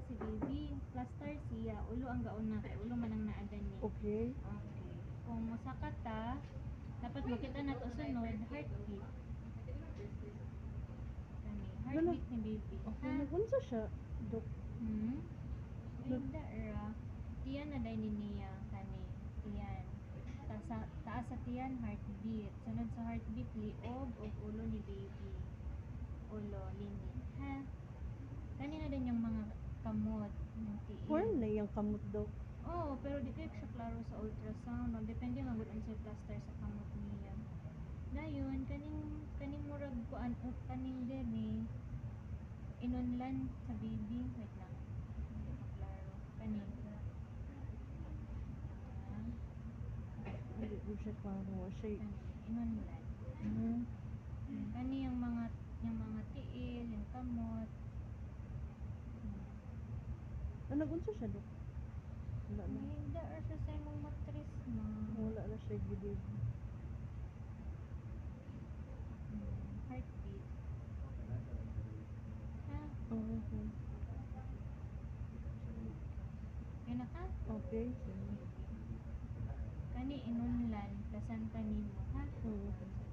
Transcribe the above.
si baby. Plaster siya. Ulo ang gaon na kay ulo man ang naadan ni. Okay. Okay. Kung mosaka ta, dapat makita na to sunod heartbeat. Kani, heartbeat ni baby. Okay, Ha? nagunsa siya, Dok. Ay, dara. Tiyan na dahil niya. Kani, tiyan. Taas sa tiyan, heartbeat. Sunod sa heartbeat, liog o ulo ni baby. Ulo, linit. Ha? Kanina din yung mga kamot ng tiil. Form na yung kamot, Dok. Oo, pero di kayo siya klaro sa ultrasound. Depende magud ang plaster sa kamot niya. Dayon, kaning murag kuan o kaning dini inunlan sa baby. Wait lang. Hindi pa klaro. Kaning. Hindi ko siya klaro. Siya, Inunlan. Kani yung mga tiil, yung kamot. nagunsa siya, Dok. Wala na. May daar siya sa imong matris ma. Wala na siya gilid. Heartbeat. Ha? Okay. Kaya ka? Okay, sige. Kani inunlan, placenta nimo, ha? Okay.